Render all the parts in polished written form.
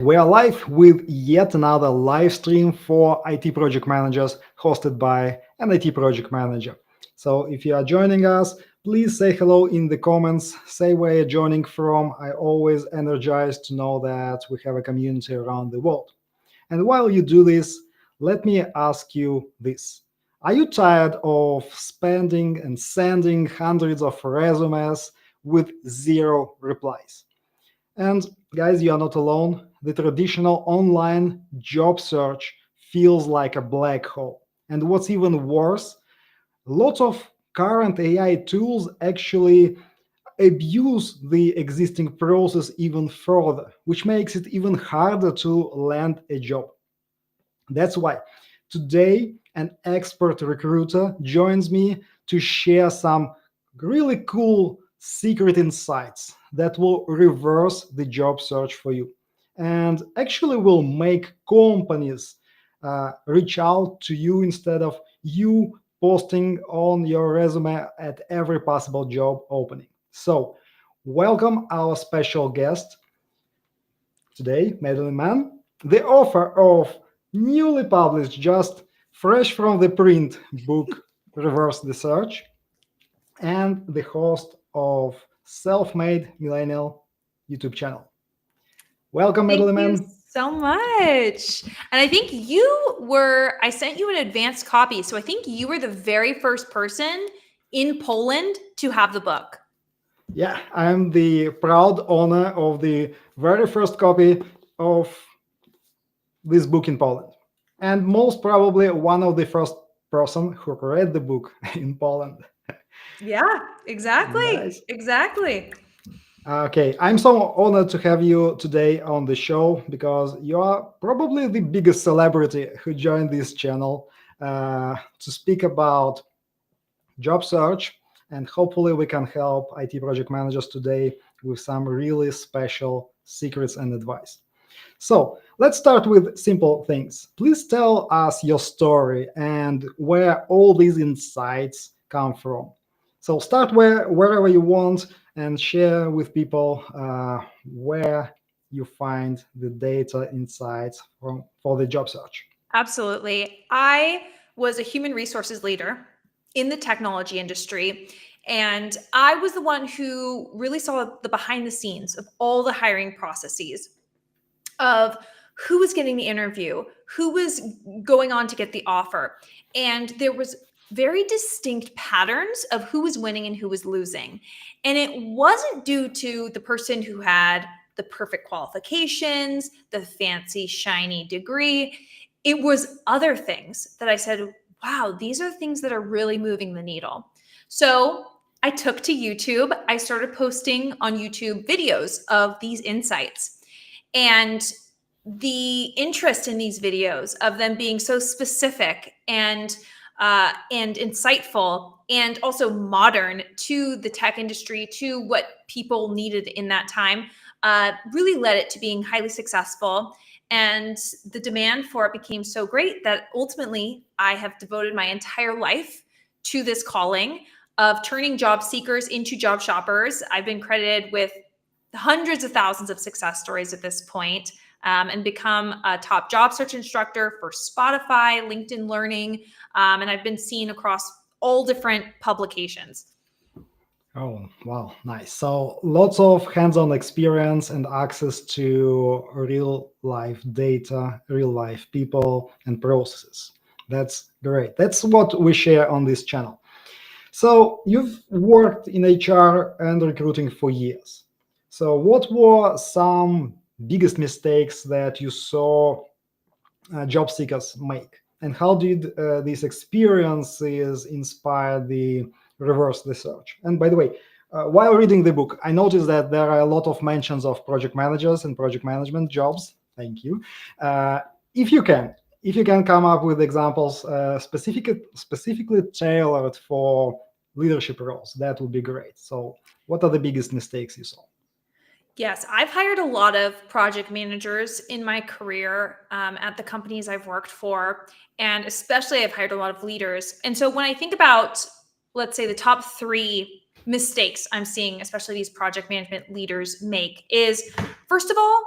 We are live with yet another live stream for IT project managers hosted by an IT project manager. So if you are joining us, please say hello in the comments, say where you're joining from. I always energized to know that we have a community around the world. And while you do this, let me ask you this. Are you tired of spending and sending hundreds of resumes with zero replies? And guys, you are not alone. The traditional online job search feels like a black hole. And what's even worse, lots of current AI tools actually abuse the existing process even further, which makes it even harder to land a job. That's why today an expert recruiter joins me to share some really cool secret insights that will reverse the job search for you and actually will make companies reach out to you instead of you posting on your resume at every possible job opening. So, welcome our special guest today, Madeline Mann, the author of newly published, just fresh from the print book, Reverse the Search, and the host of Self-Made Millennial YouTube channel. Welcome, Thank Madeline you Mann. so much. And I think I sent you an advanced copy. So I think you were the very first person in Poland to have the book. Yeah, I'm the proud owner of the very first copy of this book in Poland. And most probably one of the first person who read the book in Poland. Yeah, exactly. Nice. Exactly. Okay, I'm so honored to have you today on the show because you are probably the biggest celebrity who joined this channel to speak about job search. And hopefully, we can help IT project managers today with some really special secrets and advice. So, let's start with simple things. Please tell us your story and where all these insights come from. So, start wherever you want and share with people where you find the data insights for the job search. Absolutely. I was a human resources leader in the technology industry. And I was the one who really saw the behind the scenes of all the hiring processes, of who was getting the interview, who was going on to get the offer. And there was very distinct patterns of who was winning and who was losing. And it wasn't due to the person who had the perfect qualifications, the fancy, shiny degree. It was other things that I said, wow, these are things that are really moving the needle. So I took to YouTube. I started posting on YouTube videos of these insights. And the interest in these videos of them being so specific and insightful and also modern to the tech industry, to what people needed in that time, really led it to being highly successful. And the demand for it became so great that ultimately I have devoted my entire life to this calling of turning job seekers into job shoppers. I've been credited with hundreds of thousands of success stories at this point, and become a top job search instructor for Spotify, LinkedIn Learning, and I've been seen across all different publications. Oh, wow, nice. So lots of hands-on experience and access to real life data, real life people and processes. That's great. That's what we share on this channel. So you've worked in HR and recruiting for years. So what were some biggest mistakes that you saw job seekers make? And how did these experiences inspire the reverse the search? And by the way, while reading the book, I noticed that there are a lot of mentions of project managers and project management jobs. Thank you. Uh, if you can, if you can come up with examples specifically tailored for leadership roles, that would be great. So, what are the biggest mistakes you saw? Yes, I've hired a lot of project managers in my career at the companies I've worked for. And especially, I've hired a lot of leaders. And so when I think about, let's say, the top three mistakes I'm seeing, especially these project management leaders make, is first of all,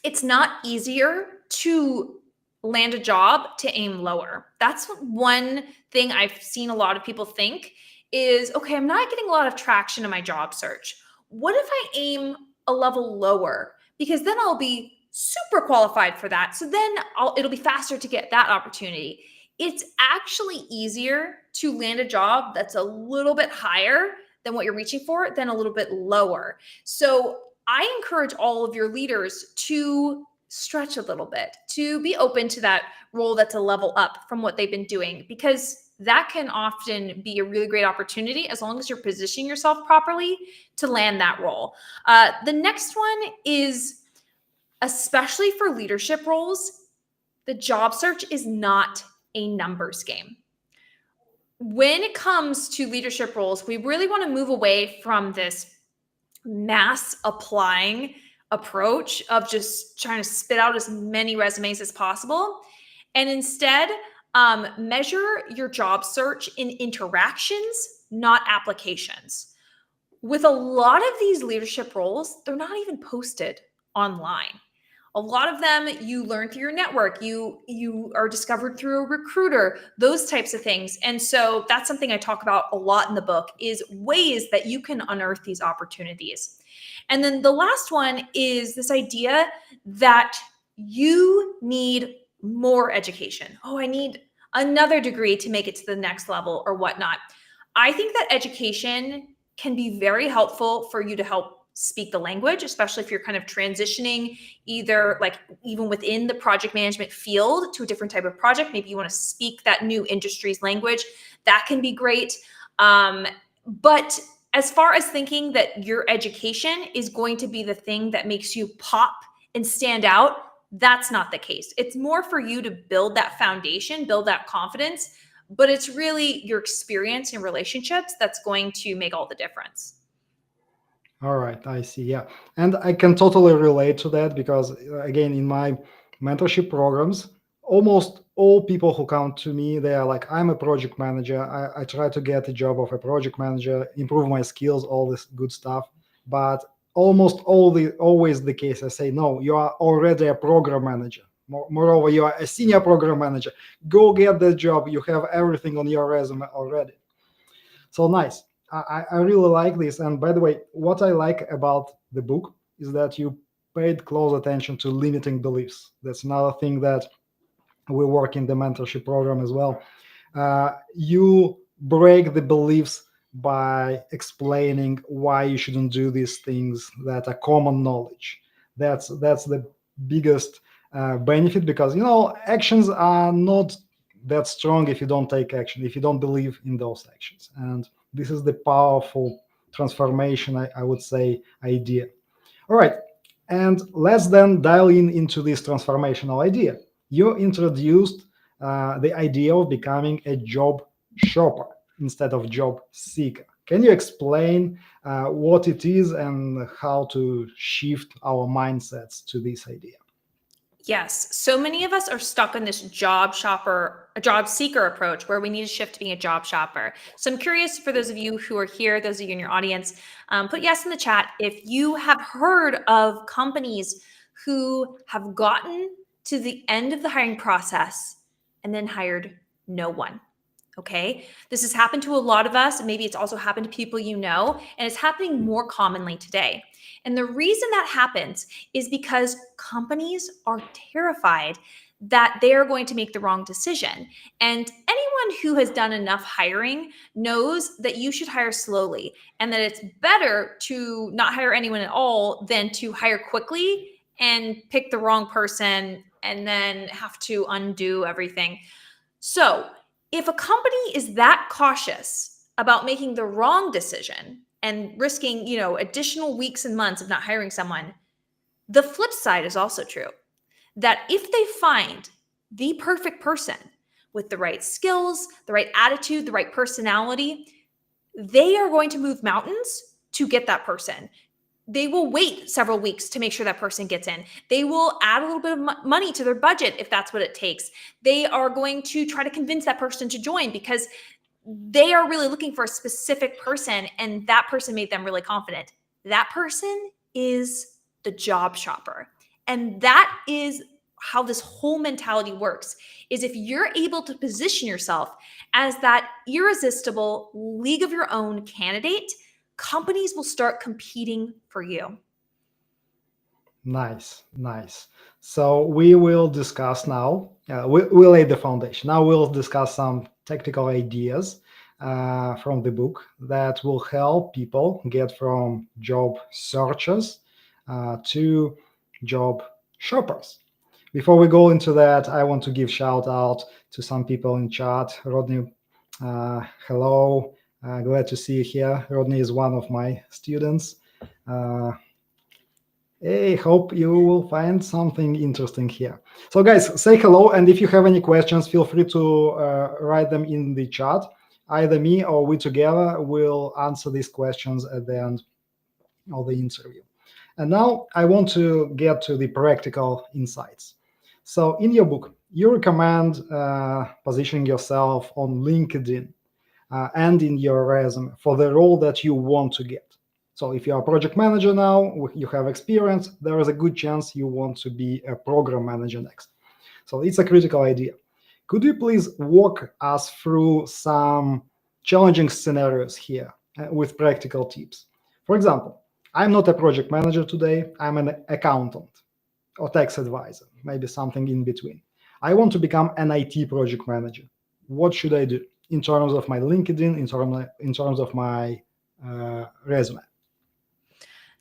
it's not easier to land a job to aim lower. That's one thing I've seen a lot of people think is, okay, I'm not getting a lot of traction in my job search. What if I aim a level lower? Because then I'll be super qualified for that. So then it'll be faster to get that opportunity. It's actually easier to land a job that's a little bit higher than what you're reaching for than a little bit lower. So I encourage all of your leaders to stretch a little bit, to be open to that role that's a level up from what they've been doing, because that can often be a really great opportunity as long as you're positioning yourself properly to land that role. The next one is, especially for leadership roles, the job search is not a numbers game. When it comes to leadership roles, we really want to move away from this mass applying approach of just trying to spit out as many resumes as possible, and instead measure your job search in interactions, not applications. With a lot of these leadership roles, they're not even posted online. A lot of them you learn through your network, you are discovered through a recruiter, those types of things. And so that's something I talk about a lot in the book, is ways that you can unearth these opportunities. And then the last one is this idea that you need more education. Oh, I need another degree to make it to the next level or whatnot. I think that education can be very helpful for you to help speak the language, especially if you're kind of transitioning either like even within the project management field to a different type of project. Maybe you want to speak that new industry's language. That can be great. But as far as thinking that your education is going to be the thing that makes you pop and stand out, that's not the case. It's more for you to build that foundation, build that confidence, but it's really your experience and relationships that's going to make all the difference. All right, I see. Yeah. And I can totally relate to that because, again, in my mentorship programs, almost all people who come to me, they are like, I'm a project manager. I try to get a job of a project manager, improve my skills, all this good stuff. But almost always the case, I say, no, you are already a program manager. Moreover, you are a senior program manager. Go get that job. You have everything on your resume already. So nice. I really like this. And by the way, what I like about the book is that you paid close attention to limiting beliefs. That's another thing that we work in the mentorship program as well. You break the beliefs by explaining why you shouldn't do these things that are common knowledge. That's the biggest benefit, because actions are not that strong if you don't take action, if you don't believe in those actions. And this is the powerful transformation, I would say, idea. All right. And let's then dial into this transformational idea. You introduced the idea of becoming a job shopper instead of job seeker. Can you explain what it is and how to shift our mindsets to this idea? Yes. So many of us are stuck in this job seeker approach where we need to shift to being a job shopper. So I'm curious, for those of you who are here, those of you in your audience, put yes in the chat if you have heard of companies who have gotten to the end of the hiring process and then hired no one. Okay. This has happened to a lot of us. And maybe it's also happened to people you know, and it's happening more commonly today. And the reason that happens is because companies are terrified that they are going to make the wrong decision. And anyone who has done enough hiring knows that you should hire slowly, and that it's better to not hire anyone at all than to hire quickly and pick the wrong person and then have to undo everything. So if a company is that cautious about making the wrong decision and risking, additional weeks and months of not hiring someone, the flip side is also true. That if they find the perfect person with the right skills, the right attitude, the right personality, they are going to move mountains to get that person. They will wait several weeks to make sure that person gets in. They will add a little bit of money to their budget if that's what it takes. They are going to try to convince that person to join because they are really looking for a specific person, and that person made them really confident. That person is the job shopper. And that is how this whole mentality works, is if you're able to position yourself as that irresistible league of your own candidate, companies will start competing for you. Nice, nice. So we will discuss now, we lay the foundation. Now we'll discuss some technical ideas from the book that will help people get from job searchers to job shoppers. Before we go into that, I want to give shout out to some people in chat. Rodney, hello. Glad to see you here. Rodney is one of my students. Hey, hope you will find something interesting here. So guys, say hello, and if you have any questions, feel free to write them in the chat. Either me or we together will answer these questions at the end of the interview. And now I want to get to the practical insights. So in your book, you recommend positioning yourself on LinkedIn and in your resume for the role that you want to get. So if you're a project manager now, you have experience, there is a good chance you want to be a program manager next. So it's a critical idea. Could you please walk us through some challenging scenarios here with practical tips? For example, I'm not a project manager today, I'm an accountant or tax advisor, maybe something in between. I want to become an IT project manager. What should I do in terms of my LinkedIn, in terms of my resume?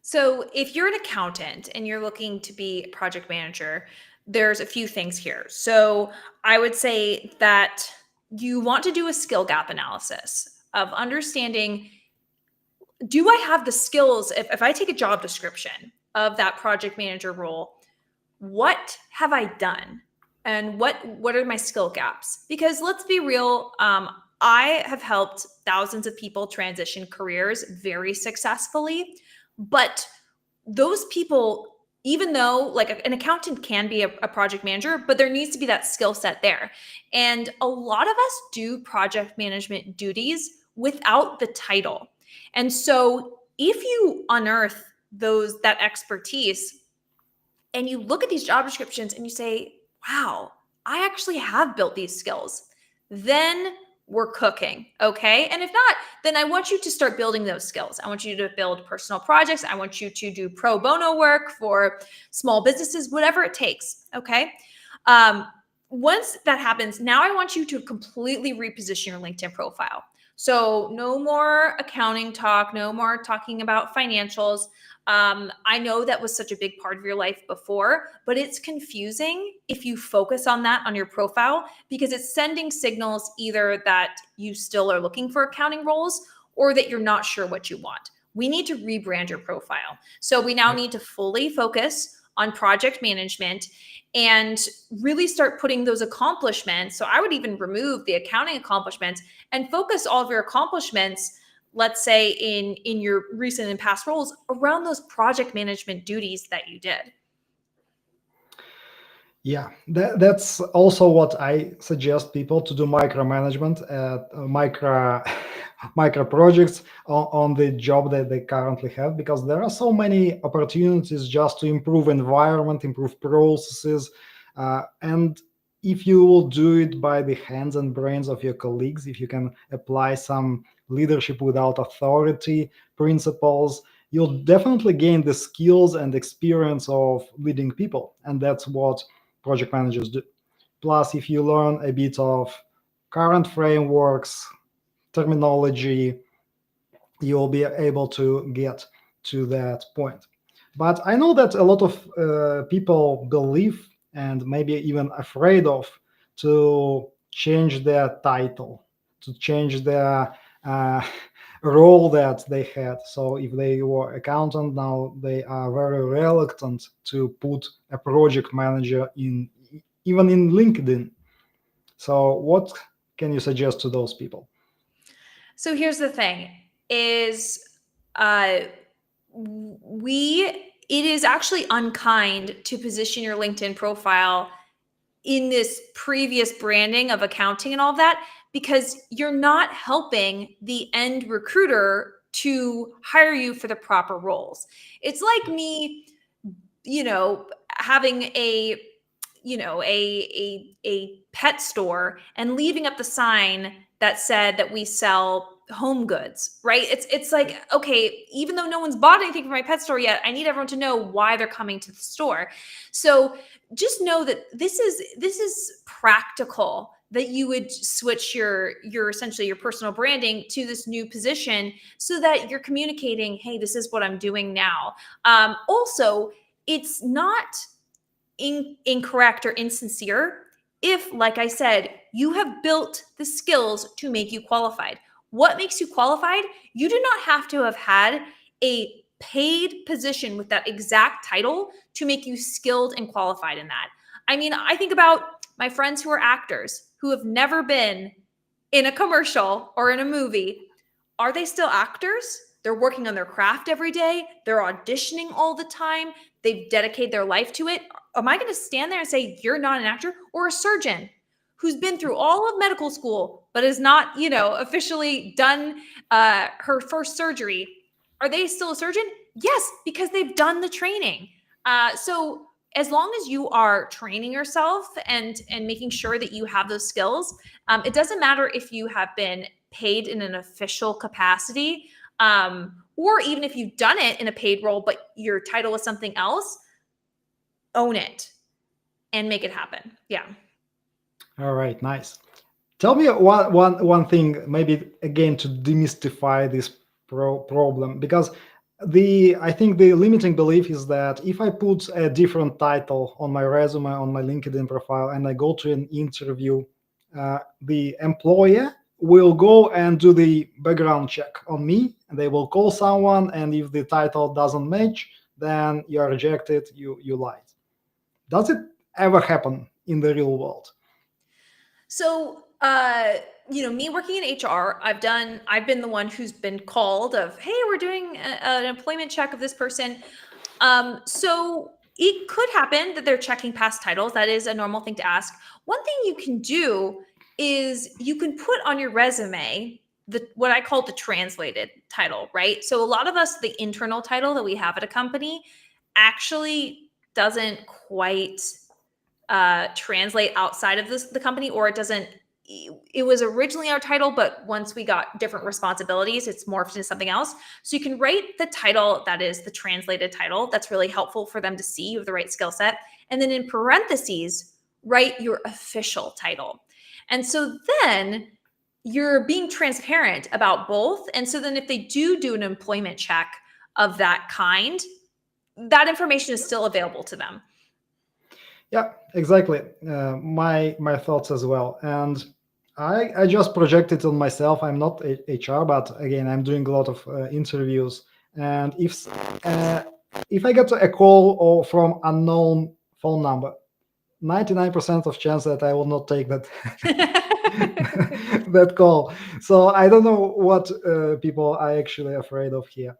So if you're an accountant and you're looking to be a project manager, there's a few things here. So I would say that you want to do a skill gap analysis of understanding, do I have the skills? If I take a job description of that project manager role, what have I done? And what are my skill gaps? Because let's be real, I have helped thousands of people transition careers very successfully. But those people, even though like an accountant can be a project manager, but there needs to be that skill set there. And a lot of us do project management duties without the title. And so if you unearth that expertise and you look at these job descriptions and you say, wow, I actually have built these skills, then we're cooking. Okay. And if not, then I want you to start building those skills. I want you to build personal projects. I want you to do pro bono work for small businesses, whatever it takes. Okay. Once that happens, now I want you to completely reposition your LinkedIn profile. So no more accounting talk, no more talking about financials. I know that was such a big part of your life before, but it's confusing if you focus on that on your profile because it's sending signals either that you still are looking for accounting roles or that you're not sure what you want. We need to rebrand your profile. So we now need to fully focus on project management and really start putting those accomplishments. So I would even remove the accounting accomplishments and focus all of your accomplishments, let's say in your recent and past roles, around those project management duties that you did. Yeah, that's also what I suggest people to do micromanagement, micro projects on the job that they currently have, because there are so many opportunities just to improve environment, improve processes, and if you will do it by the hands and brains of your colleagues, if you can apply some leadership without authority principles, you'll definitely gain the skills and experience of leading people, and that's what project managers do. Plus, if you learn a bit of current frameworks, terminology, you'll be able to get to that point. But I know that a lot of people believe and maybe even afraid of to change their title, to change their role that they had. So if they were accountant, now they are very reluctant to put a project manager in, even in LinkedIn. So what can you suggest to those people? So here's the thing is it is actually unkind to position your LinkedIn profile in this previous branding of accounting and all that, because you're not helping the end recruiter to hire you for the proper roles. It's like me, having a pet store and leaving up the sign that said that we sell home goods, right? It's like, okay, even though no one's bought anything from my pet store yet, I need everyone to know why they're coming to the store. So just know that this is practical, that you would switch your essentially your personal branding to this new position so that you're communicating, hey, this is what I'm doing now. Also, it's not incorrect or insincere if, like I said, you have built the skills to make you qualified. What makes you qualified? You do not have to have had a paid position with that exact title to make you skilled and qualified in that. I mean, I think about my friends who are actors who have never been in a commercial or in a movie. Are they still actors? They're working on their craft every day. They're auditioning all the time. They've dedicated their life to it. Am I going to stand there and say, you're not an actor? Or a surgeon who's been through all of medical school, but has not, officially done her first surgery. Are they still a surgeon? Yes, because they've done the training. So as long as you are training yourself and making sure that you have those skills, it doesn't matter if you have been paid in an official capacity, or even if you've done it in a paid role, but your title is something else, own it and make it happen. Yeah. All right, nice. Tell me one thing, maybe again to demystify this problem, because I think the limiting belief is that if I put a different title on my resume, on my LinkedIn profile, and I go to an interview, the employer will go and do the background check on me, and they will call someone, and if the title doesn't match, then you are rejected, you lied. Does it ever happen in the real world? So, me working in HR, I've been the one who's been called of, hey, we're doing an employment check of this person. So it could happen that they're checking past titles. That is a normal thing to ask. One thing you can do is you can put on your resume what I call the translated title, right? So a lot of us, the internal title that we have at a company actually doesn't quite translate outside of the company, or it was originally our title, but once we got different responsibilities, it's morphed into something else. So you can write the title that is the translated title. That's really helpful for them to see you have the right skill set. And then in parentheses, write your official title. And so then you're being transparent about both. And so then if they do an employment check of that kind, that information is still available to them. Yeah, exactly. My thoughts as well. And I just projected on myself. I'm not HR, but again, I'm doing a lot of interviews. And if I get a call or from unknown phone number, 99% of chance that I will not take that that call. So I don't know what people are actually afraid of here,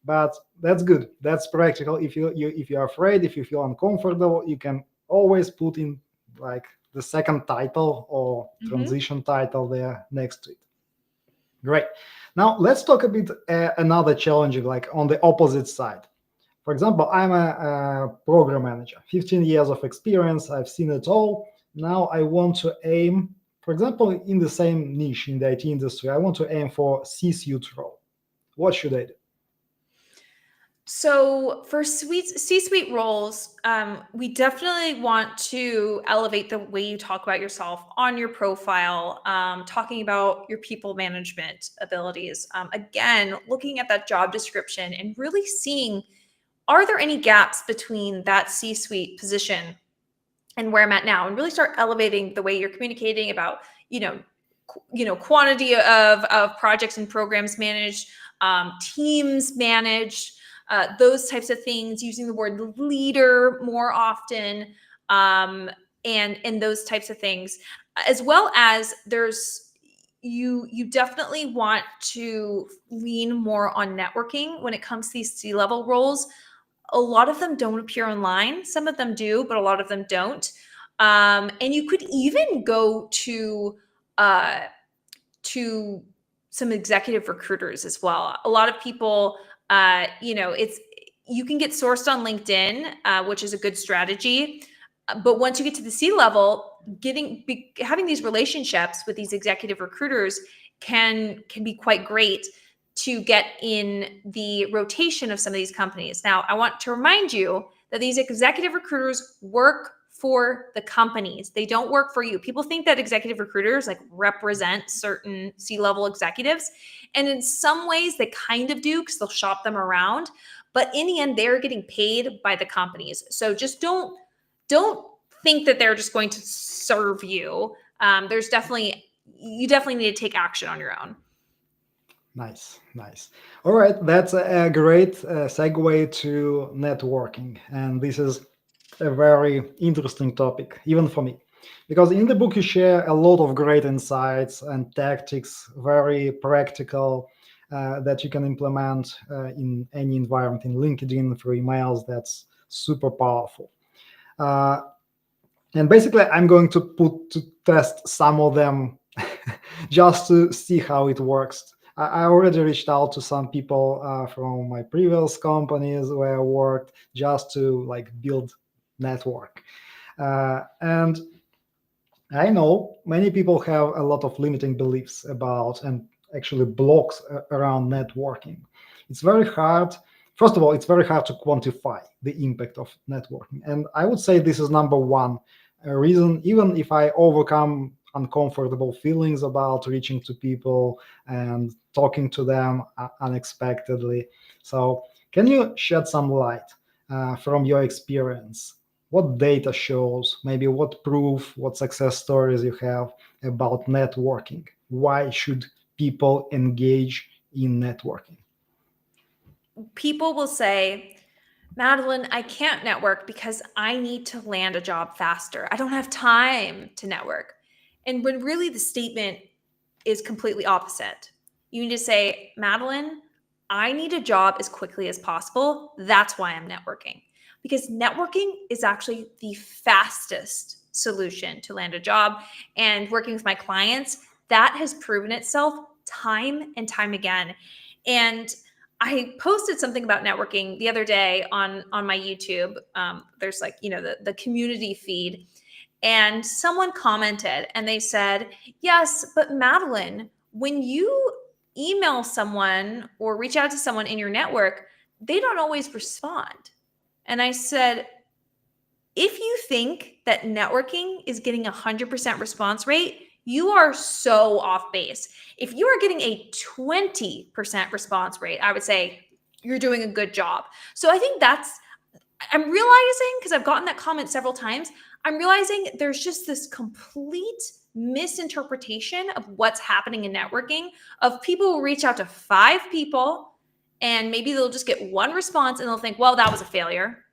but that's good. That's practical. If you're afraid, if you feel uncomfortable, you can always put in like the second title or transition title there next to it. Great. Now let's talk a bit another challenge, like on the opposite side. For example, I'm a program manager, 15 years of experience. I've seen it all. Now I want to aim, for example, in the same niche in the IT industry, I want to aim for C-suite role. What should I do? So for C-suite roles, we definitely want to elevate the way you talk about yourself on your profile, talking about your people management abilities. Again, looking at that job description and really seeing, are there any gaps between that C-suite position and where I'm at now, and really start elevating the way you're communicating about, quantity of projects and programs managed, teams managed, those types of things, using the word leader more often, and those types of things, as well as you definitely want to lean more on networking when it comes to these C-level roles. A lot of them don't appear online. Some of them do, but a lot of them don't. And you could even go to some executive recruiters as well. A lot of people, you can get sourced on LinkedIn, which is a good strategy. But once you get to the C-level, having these relationships with these executive recruiters can be quite great to get in the rotation of some of these companies. Now, I want to remind you that these executive recruiters work for the companies. They don't work for you. People think that executive recruiters like represent certain C-level executives. And in some ways they kind of do because they'll shop them around. But in the end, they're getting paid by the companies. So just don't think that they're just going to serve you. You definitely need to take action on your own. Nice. All right, that's a great segue to networking. And this is a very interesting topic, even for me. Because in the book, you share a lot of great insights and tactics, very practical, that you can implement in any environment, in LinkedIn, through emails. That's super powerful. And basically, I'm going to put to test some of them just to see how it works. I already reached out to some people from my previous companies where I worked just to like build network. And I know many people have a lot of limiting beliefs about and actually blocks around networking. It's very hard. First of all, it's very hard to quantify the impact of networking. And I would say this is number one reason, even if I overcome uncomfortable feelings about reaching to people and talking to them unexpectedly. So can you shed some light from your experience? What data shows, maybe what proof, what success stories you have about networking? Why should people engage in networking? People will say, Madeline, I can't network because I need to land a job faster. I don't have time to network. And when really the statement is completely opposite. You need to say, Madeline, I need a job as quickly as possible. That's why I'm networking. Because networking is actually the fastest solution to land a job. And working with my clients, that has proven itself time and time again. And I posted something about networking the other day on my YouTube. There's like, the community feed. And someone commented and they said, yes, but Madeline, when you email someone or reach out to someone in your network, they don't always respond. And I said, if you think that networking is getting 100% response rate, you are so off base. If you are getting a 20% response rate, I would say you're doing a good job. So I think I'm realizing, because I've gotten that comment several times, I'm realizing there's just this complete misinterpretation of what's happening in networking, of people who reach out to 5 people and maybe they'll just get one response and they'll think, well, that was a failure.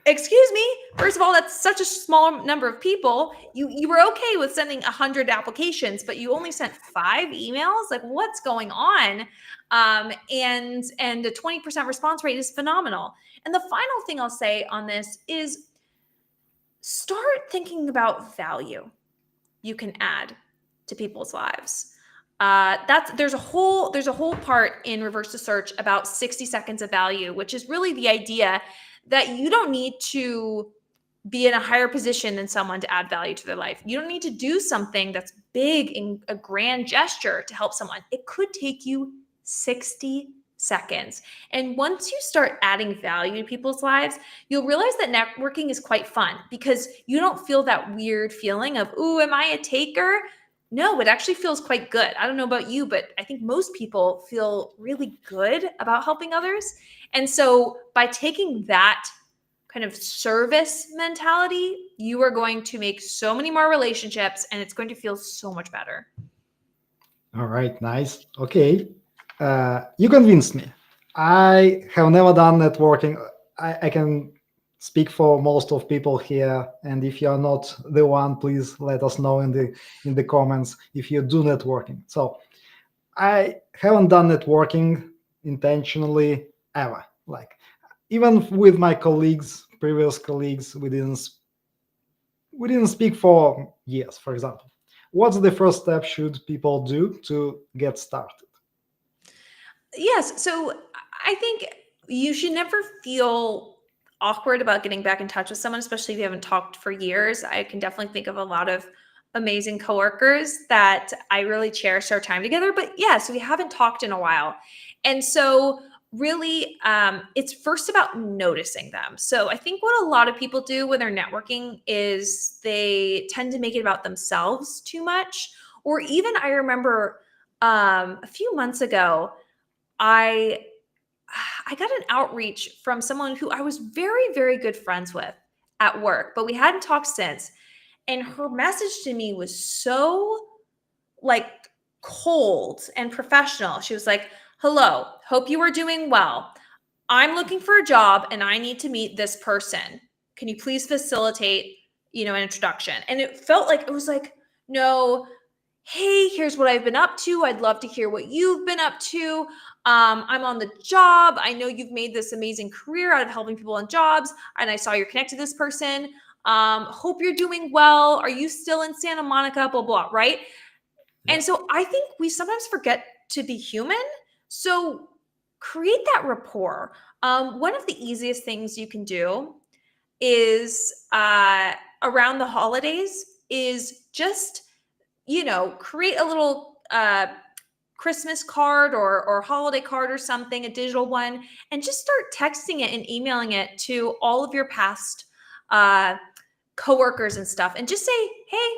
Excuse me. First of all, that's such a small number of people. You were okay with sending 100 applications, but you only sent 5 emails. Like, what's going on? And the 20% response rate is phenomenal. And the final thing I'll say on this is start thinking about value you can add to people's lives. There's a whole part in Reverse the Search about 60 seconds of value, which is really the idea that you don't need to be in a higher position than someone to add value to their life. You don't need to do something that's big and a grand gesture to help someone. It could take you 60 seconds. And once you start adding value to people's lives, you'll realize that networking is quite fun because you don't feel that weird feeling of, ooh, am I a taker? No, it actually feels quite good. I don't know about you, but I think most people feel really good about helping others. And so by taking that kind of service mentality, you are going to make so many more relationships and it's going to feel so much better. All right, nice. Okay. You convinced me. I have never done networking. I can speak for most of people here, and if you're not the one, please let us know in the comments if you do networking. So I haven't done networking intentionally ever. Like even with my colleagues, previous colleagues, we didn't speak for years, for example. What's the first step should people do to get started? Yes. So I think you should never feel awkward about getting back in touch with someone, especially if you haven't talked for years. I can definitely think of a lot of amazing coworkers that I really cherish our time together. But yes, we haven't talked in a while. And so really, it's first about noticing them. So I think what a lot of people do when they're networking is they tend to make it about themselves too much. Or even I remember a few months ago, I I got an outreach from someone who I was very, very good friends with at work, but we hadn't talked since. And her message to me was so like cold and professional. She was like, "Hello, hope you are doing well. I'm looking for a job and I need to meet this person. Can you please facilitate, an introduction?" And it felt like it was like, no, hey, here's what I've been up to. I'd love to hear what you've been up to. I'm on the job. I know you've made this amazing career out of helping people on jobs, and I saw you're connected to this person. Hope you're doing well. Are you still in Santa Monica? Blah, blah, right? Yeah. And so I think we sometimes forget to be human. So create that rapport. One of the easiest things you can do is around the holidays is just create a little Christmas card or holiday card or something, a digital one, and just start texting it and emailing it to all of your past uh, coworkers and stuff, and just say, "Hey,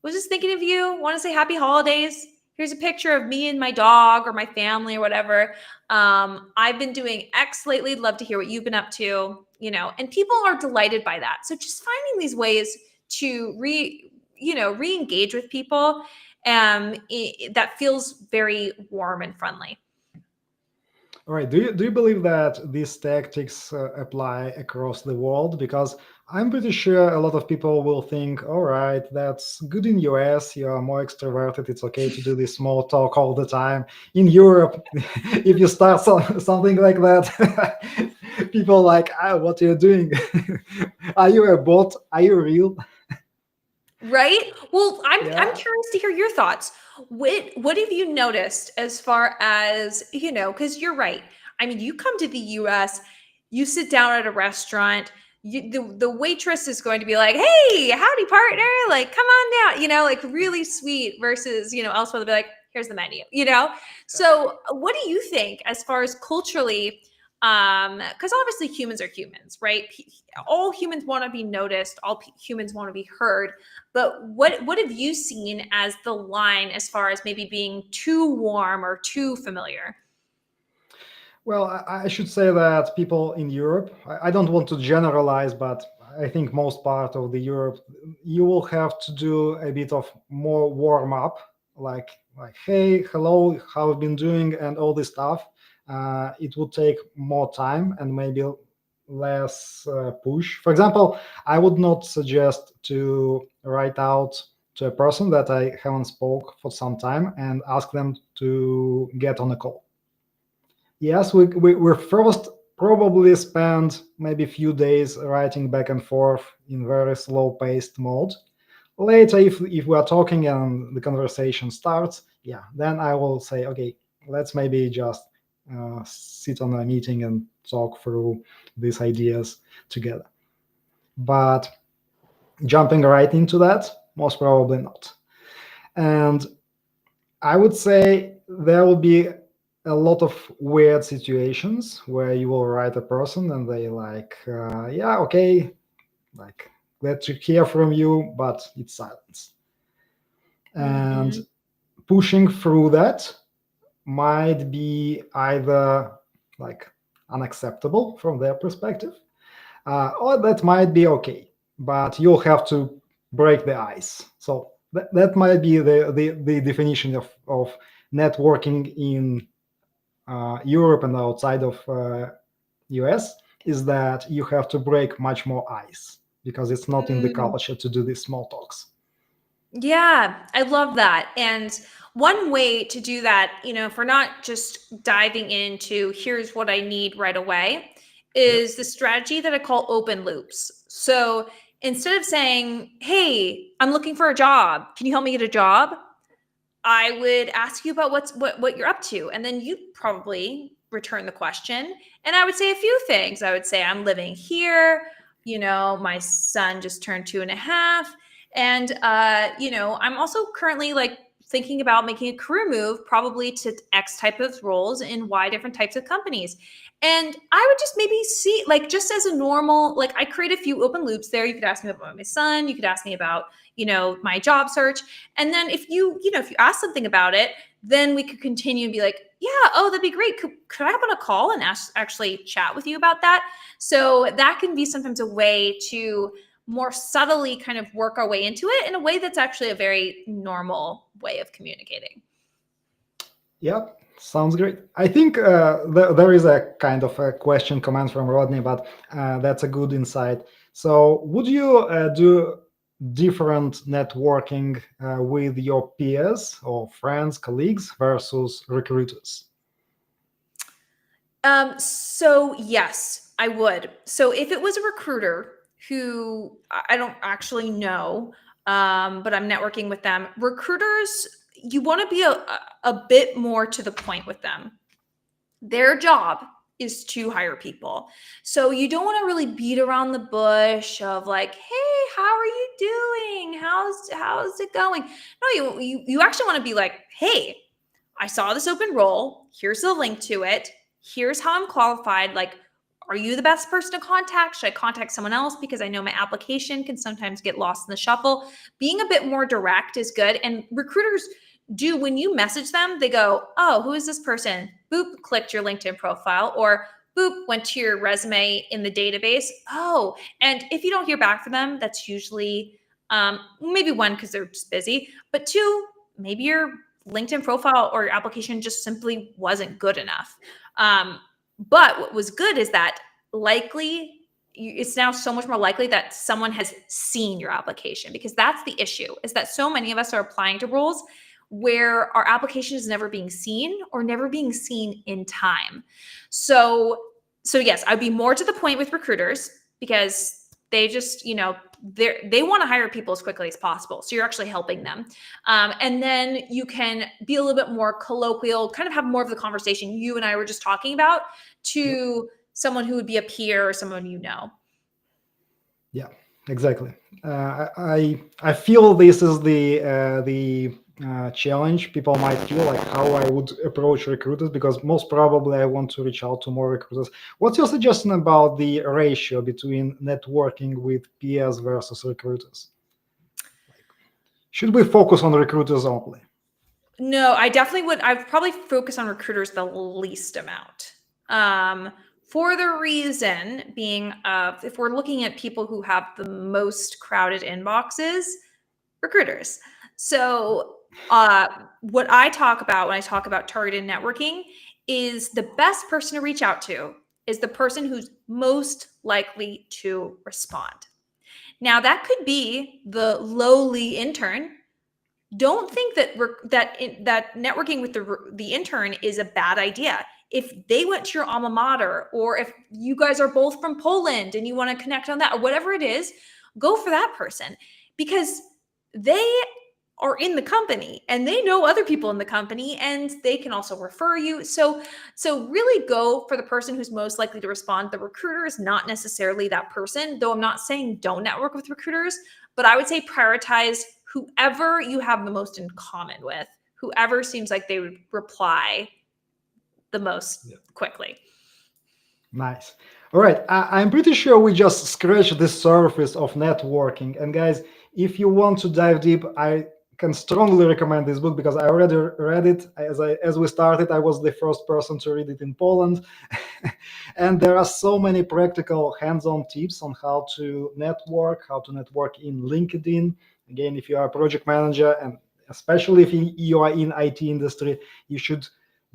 was just thinking of you. Want to say happy holidays. Here's a picture of me and my dog or my family or whatever. I've been doing X lately. Love to hear what you've been up to." And people are delighted by that. So just finding these ways to re-engage with people that feels very warm and friendly. All right. Do you believe that these tactics apply across the world? Because I'm pretty sure a lot of people will think, all right, that's good in US. You are more extroverted. It's okay to do this small talk all the time. In Europe, if you start something like that, people like, what are you doing? Are you a bot? Are you real? Right? Well, I'm Yeah. curious to hear your thoughts. What have you noticed as far as, because you're right. I mean, you come to the US, you sit down at a restaurant, the waitress is going to be like, "Hey, howdy partner, like come on down," like really sweet versus, elsewhere they'll be like, "Here's the menu." So, what do you think as far as culturally, because obviously humans are humans, right? All humans want to be noticed, all humans want to be heard. But what have you seen as the line as far as maybe being too warm or too familiar? Well, I should say that people in Europe, I don't want to generalize, but I think most part of the Europe, you will have to do a bit of more warm up, like hey, hello, how have you been doing, and all this stuff. It would take more time and maybe less push. For example, I would not suggest to write out to a person that I haven't spoke for some time and ask them to get on a call. Yes, we first probably spend maybe a few days writing back and forth in very slow-paced mode. Later, if we are talking and the conversation starts, yeah, then I will say, okay, let's maybe just sit on a meeting and talk through these ideas together. But jumping right into that, most probably not. And I would say there will be a lot of weird situations where you will write a person and they like, yeah, okay, like, glad to hear from you, but it's silence. And Mhm. pushing through that might be either like unacceptable from their perspective, or that might be okay, but you'll have to break the ice. So that might be the definition of networking in Europe and outside of US, is that you have to break much more ice because it's not in the Mm. culture to do these small talks. Yeah, I love that. And one way to do that, if we're not just diving into here's what I need right away, Yep. is the strategy that I call open loops. So instead of saying, "Hey, I'm looking for a job. Can you help me get a job?" I would ask you about what you're up to, and then you probably return the question. And I would say a few things. I would say, I'm living here. My son just turned 2.5. And, I'm also currently thinking about making a career move, probably to X type of roles in Y different types of companies. And I would just maybe see, just as a normal, I create a few open loops there. You could ask me about my son. You could ask me about, my job search. And then if you ask something about it, then we could continue and be like, yeah, oh, that'd be great. Could I hop on a call and actually chat with you about that? So that can be sometimes a way to more subtly kind of work our way into it in a way that's actually a very normal way of communicating. Yeah, sounds great. I think there is a kind of a question comment from Rodney, but that's a good insight. So would you do different networking with your peers or friends, colleagues versus recruiters? So yes, I would. So if it was a recruiter who I don't actually know, but I'm networking with them, recruiters, you want to be a bit more to the point with them. Their job is to hire people. So you don't want to really beat around the bush of hey, how are you doing? How's it going? No, you actually want to be like, hey, I saw this open role. Here's the link to it. Here's how I'm qualified. Are you the best person to contact? Should I contact someone else? Because I know my application can sometimes get lost in the shuffle. Being a bit more direct is good. And recruiters do, when you message them, they go, oh, who is this person? Boop, clicked your LinkedIn profile, or boop, went to your resume in the database. Oh, and if you don't hear back from them, that's usually maybe one, because they're just busy, but two, maybe your LinkedIn profile or your application just simply wasn't good enough. But what was good is that it's now so much more likely that someone has seen your application, because that's the issue, is that so many of us are applying to roles where our application is never being seen or never being seen in time. So yes, I'd be more to the point with recruiters, because they just, they want to hire people as quickly as possible. So you're actually helping them. And then you can be a little bit more colloquial, kind of have more of the conversation you and I were just talking about, to someone who would be a peer or someone you know. Yeah, exactly. I feel this is the challenge people might feel, like how I would approach recruiters, because most probably I want to reach out to more recruiters. What's your suggestion about the ratio between networking with peers versus recruiters? Should we focus on recruiters only? No, I definitely would. I'd probably focus on recruiters the least amount. For the reason being, if we're looking at people who have the most crowded inboxes, recruiters. So what I talk about when I talk about targeted networking is the best person to reach out to is the person who's most likely to respond. Now, that could be the lowly intern. Don't think that that networking with the intern is a bad idea. If they went to your alma mater, or if you guys are both from Poland and you want to connect on that, or whatever it is, go for that person, because they are in the company and they know other people in the company, and they can also refer you. So really go for the person who's most likely to respond. The recruiter is not necessarily that person, though I'm not saying don't network with recruiters, but I would say prioritize whoever you have the most in common with, whoever seems like they would reply the most quickly. Nice. All right. I'm pretty sure we just scratched the surface of networking. And guys, if you want to dive deep, I can strongly recommend this book, because I already read it. As we started, I was the first person to read it in Poland. And there are so many practical hands-on tips on how to network in LinkedIn. Again, if you are a project manager, and especially if you are in IT industry, you should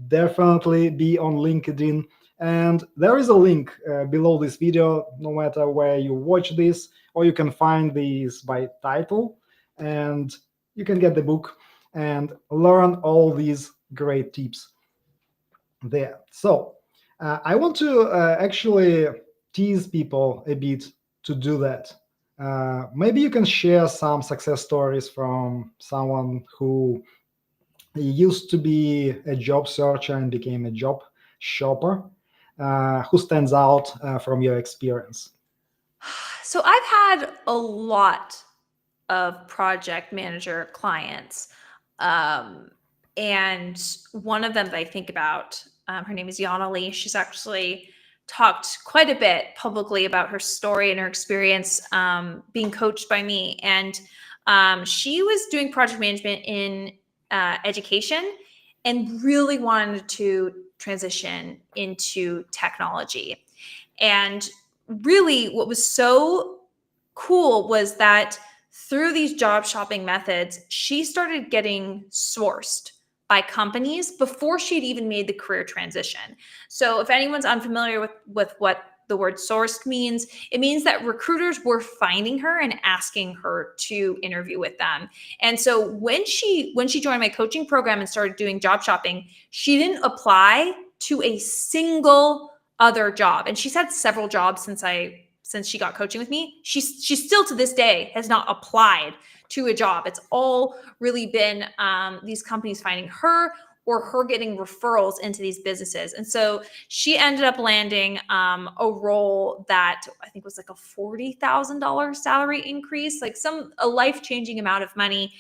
definitely be on LinkedIn. And there is a link below this video, no matter where you watch this, or you can find this by title, and you can get the book and learn all these great tips there. So I want to actually tease people a bit to do that. Maybe you can share some success stories from someone who used to be a job searcher and became a job shopper who stands out from your experience? So I've had a lot of project manager clients. And one of them that I think about, her name is Yana Lee. She's actually talked quite a bit publicly about her story and her experience being coached by me. And she was doing project management in education and really wanted to transition into technology. And really, what was so cool was that through these job shopping methods, she started getting sourced by companies before she'd even made the career transition. So if anyone's unfamiliar with what the word sourced means, it means that recruiters were finding her and asking her to interview with them. And so when she joined my coaching program and started doing job shopping, she didn't apply to a single other job. And she's had several jobs since she got coaching with me. She's still to this day has not applied to a job. It's all really been these companies finding her or her getting referrals into these businesses. And so she ended up landing a role that I think was like a $40,000 salary increase, like a life-changing amount of money.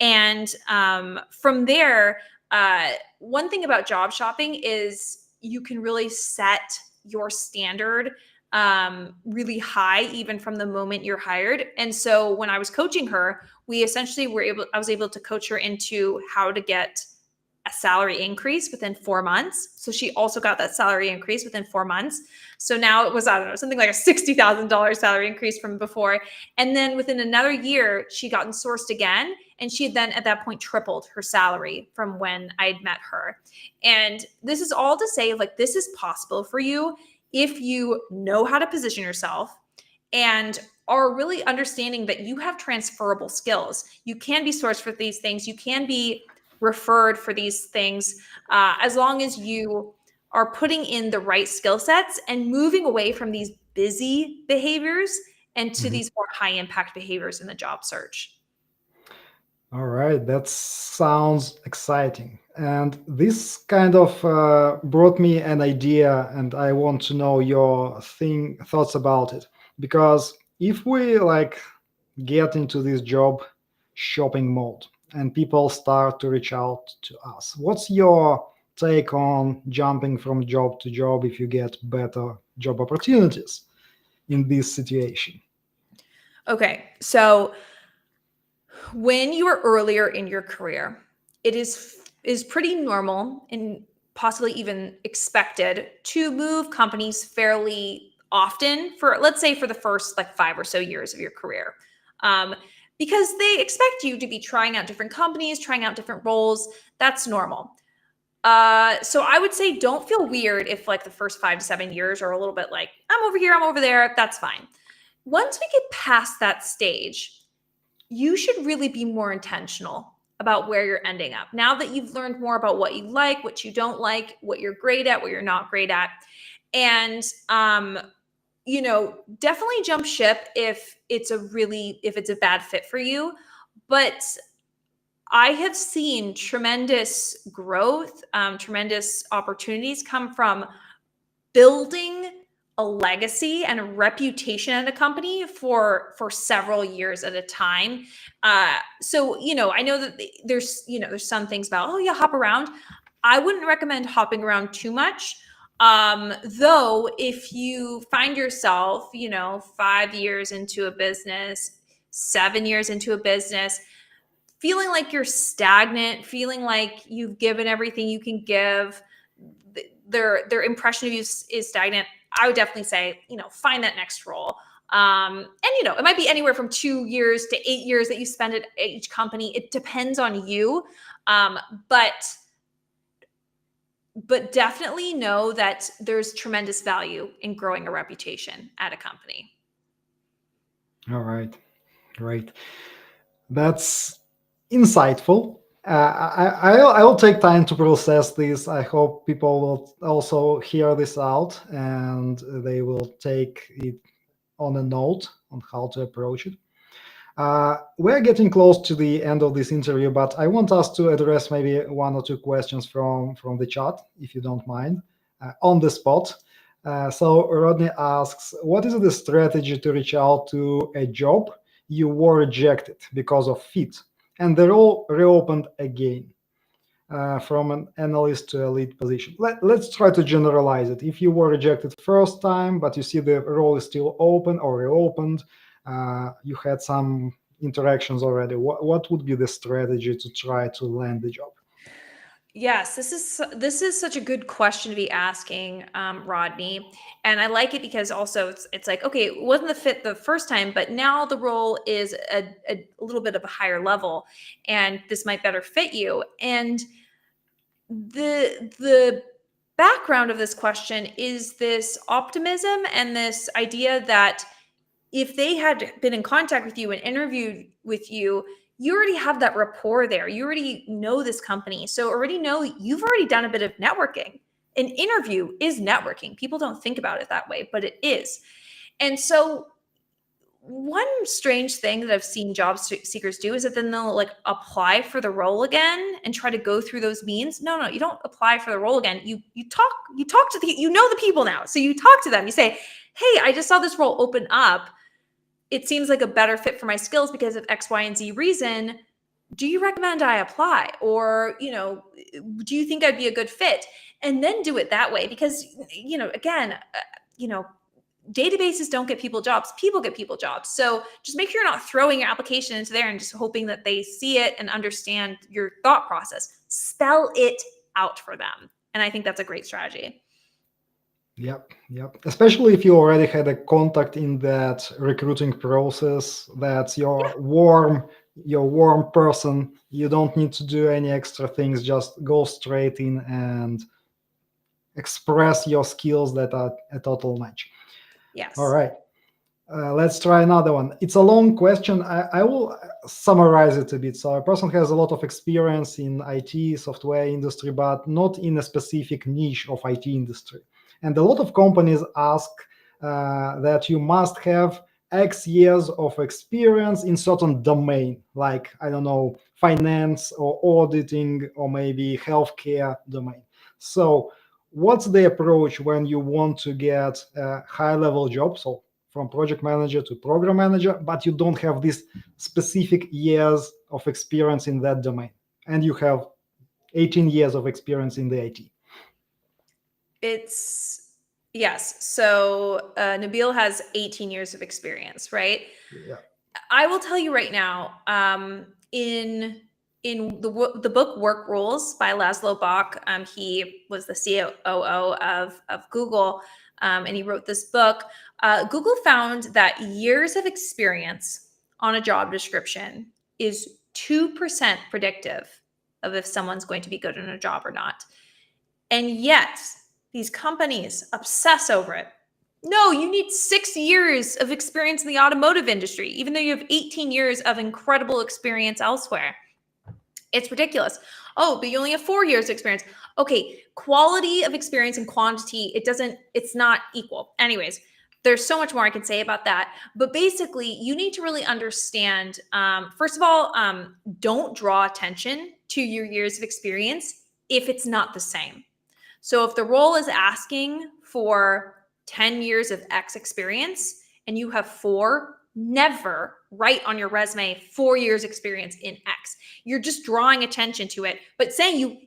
And from there, one thing about job shopping is you can really set your standard really high, even from the moment you're hired. And so when I was coaching her, I was able to coach her into how to get a salary increase within 4 months. So she also got that salary increase within 4 months. So now it was, I don't know, something like a $60,000 salary increase from before. And then within another year, she gotten sourced again. And she had then at that point tripled her salary from when I'd met her. And this is all to say, like, this is possible for you if you know how to position yourself and are really understanding that you have transferable skills. You can be sourced for these things. You can be referred for these things as long as you are putting in the right skill sets and moving away from these busy behaviors and to these more high impact behaviors in the job search. All right, that sounds exciting. And this kind of brought me an idea, and I want to know your thoughts about it. Because if we get into this job shopping mode and people start to reach out to us, what's your take on jumping from job to job if you get better job opportunities in this situation? Okay, so when you are earlier in your career, it is pretty normal and possibly even expected to move companies fairly often for, let's say, for the first like 5 or so years of your career. Because they expect you to be trying out different companies, trying out different roles. That's normal. So I would say don't feel weird if like the first 5 to 7 years are a little bit like, I'm over here, I'm over there. That's fine. Once we get past that stage, you should really be more intentional about where you're ending up. Now that you've learned more about what you like, what you don't like, what you're great at, what you're not great at. And definitely jump ship if it's a bad fit for you. But I have seen tremendous growth, tremendous opportunities come from building a legacy and a reputation at a company for several years at a time. So I know that there's some things about, oh yeah, hop around. I wouldn't recommend hopping around too much. Though if you find yourself 5 years into a business, 7 years into a business, feeling like you're stagnant, feeling like you've given everything you can give, their impression of you is stagnant, I would definitely say, find that next role. And it might be anywhere from 2 years to 8 years that you spend at each company. It depends on you. But definitely know that there's tremendous value in growing a reputation at a company. All right, great. That's insightful. I'll take time to process this. I hope people will also hear this out and they will take it on a note on how to approach it. We're getting close to the end of this interview, but I want us to address maybe 1 or 2 questions from the chat, if you don't mind. on the spot. So Rodney asks, what is the strategy to reach out to a job you were rejected because of fit, and the role reopened again? From an analyst to a lead position. Let's try to generalize it. If you were rejected first time, but you see the role is still open or reopened, you had some interactions already, what would be the strategy to try to land the job? Yes, this is such a good question to be asking, Rodney, and I like it because also it's like, okay, it wasn't the fit the first time, but now the role is a little bit of a higher level, and this might better fit you. And the background of this question is this optimism and this idea that if they had been in contact with you and interviewed with you, you already have that rapport there. You already know this company. So already know you've already done a bit of networking. An interview is networking. People don't think about it that way, but it is. And so one strange thing that I've seen job seekers do is that then they'll like apply for the role again and try to go through those means. No, you don't apply for the role again. You talk to the people now. So you talk to them. You say, "Hey, I just saw this role open up. It seems like a better fit for my skills because of X, Y, and Z reason. Do you recommend I apply? Or, do you think I'd be a good fit?" And then do it that way because, again, databases don't get people jobs. People get people jobs. So just make sure you're not throwing your application into there and just hoping that they see it and understand your thought process. Spell it out for them. And I think that's a great strategy. Yep. Especially if you already had a contact in that recruiting process, that's your warm person. You don't need to do any extra things. Just go straight in and express your skills that are a total match. Yes. All right. Let's try another one. It's a long question. I will summarize it a bit. So a person has a lot of experience in IT, software industry, but not in a specific niche of IT industry. And a lot of companies ask that you must have X years of experience in certain domain, like, I don't know, finance or auditing or maybe healthcare domain. So what's the approach when you want to get a high-level job, so from project manager to program manager, but you don't have this specific years of experience in that domain, and you have 18 years of experience in the IT? Yes. So Nabil has 18 years of experience, right? Yeah. I will tell you right now, in the book Work Rules by Laszlo Bock, he was the COO of Google, and he wrote this book. Google found that years of experience on a job description is 2% predictive of if someone's going to be good in a job or not. And yet, these companies obsess over it. No, you need 6 years of experience in the automotive industry, even though you have 18 years of incredible experience elsewhere. It's ridiculous. Oh, but you only have 4 years of experience. Okay, quality of experience and quantity, it's not equal. Anyways, there's so much more I can say about that. But basically, you need to really understand, first of all, don't draw attention to your years of experience if it's not the same. So if the role is asking for 10 years of X experience and you have 4, never write on your resume 4 years experience in X. You're just drawing attention to it, but say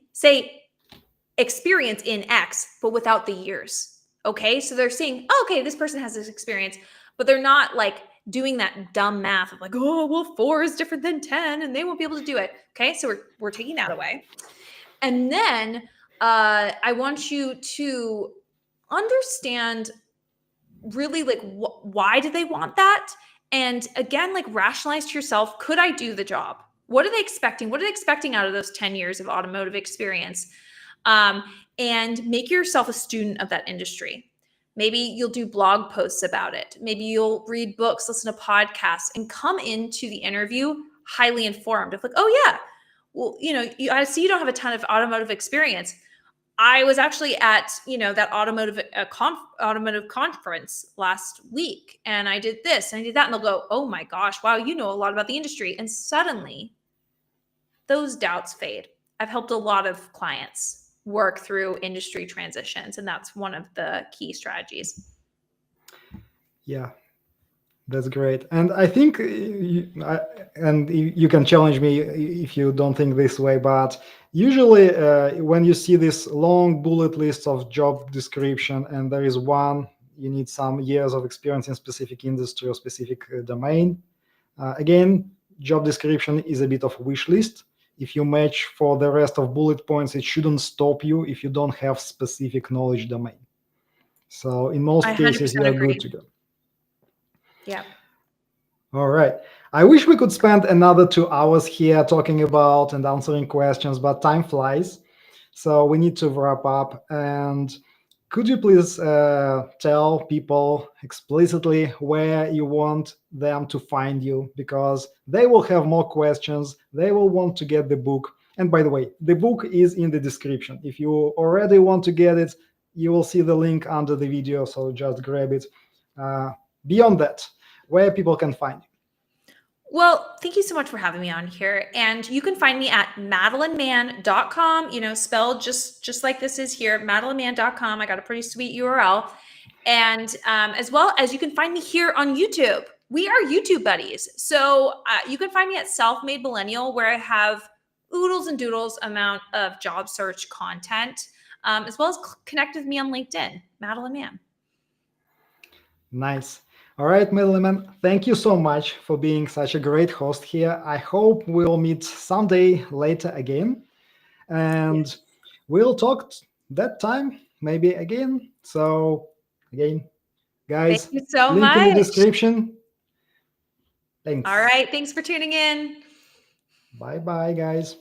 experience in X, but without the years. Okay. So they're saying, oh, okay, this person has this experience, but they're not like doing that dumb math of like, oh, well, 4 is different than 10 and they won't be able to do it. Okay. So we're taking that away. And then I want you to understand really like why do they want that? And again, like rationalize to yourself, could I do the job? What are they expecting? What are they expecting out of those 10 years of automotive experience? And make yourself a student of that industry. Maybe you'll do blog posts about it. Maybe you'll read books, listen to podcasts, and come into the interview highly informed of like, oh yeah, well, I see you don't have a ton of automotive experience. I was actually at, that automotive conference last week, and I did this and I did that. And they'll go, oh my gosh, wow, you know a lot about the industry. And suddenly those doubts fade. I've helped a lot of clients work through industry transitions. And that's one of the key strategies. Yeah, that's great. And I think, and you can challenge me if you don't think this way, but usually when you see this long bullet list of job description and there is one, you need some years of experience in specific industry or specific domain. Again, job description is a bit of a wish list. If you match for the rest of bullet points, it shouldn't stop you if you don't have specific knowledge domain. So in most I cases, you 100% are agree. good to go. Yeah. All right. I wish we could spend another 2 hours here talking about and answering questions, but time flies. So we need to wrap up. And could you please tell people explicitly where you want them to find you? Because they will have more questions. They will want to get the book. And by the way, the book is in the description. If you already want to get it, you will see the link under the video. So just grab it. Beyond that, where people can find you. Well, thank you so much for having me on here. And you can find me at madelinemann.com, spelled just like this is here, madelinemann.com. I got a pretty sweet URL. And as well as you can find me here on YouTube. We are YouTube buddies. So you can find me at Self-Made Millennial, where I have oodles and doodles amount of job search content, as well as connect with me on LinkedIn, Madeline Mann. Nice. All right, Madeline Mann, thank you so much for being such a great host here. I hope we'll meet someday later again. And we'll talk that time, maybe again. So, again, guys, Thank you so link in the much. description. Thanks. All right. Thanks for tuning in. Bye-bye, guys.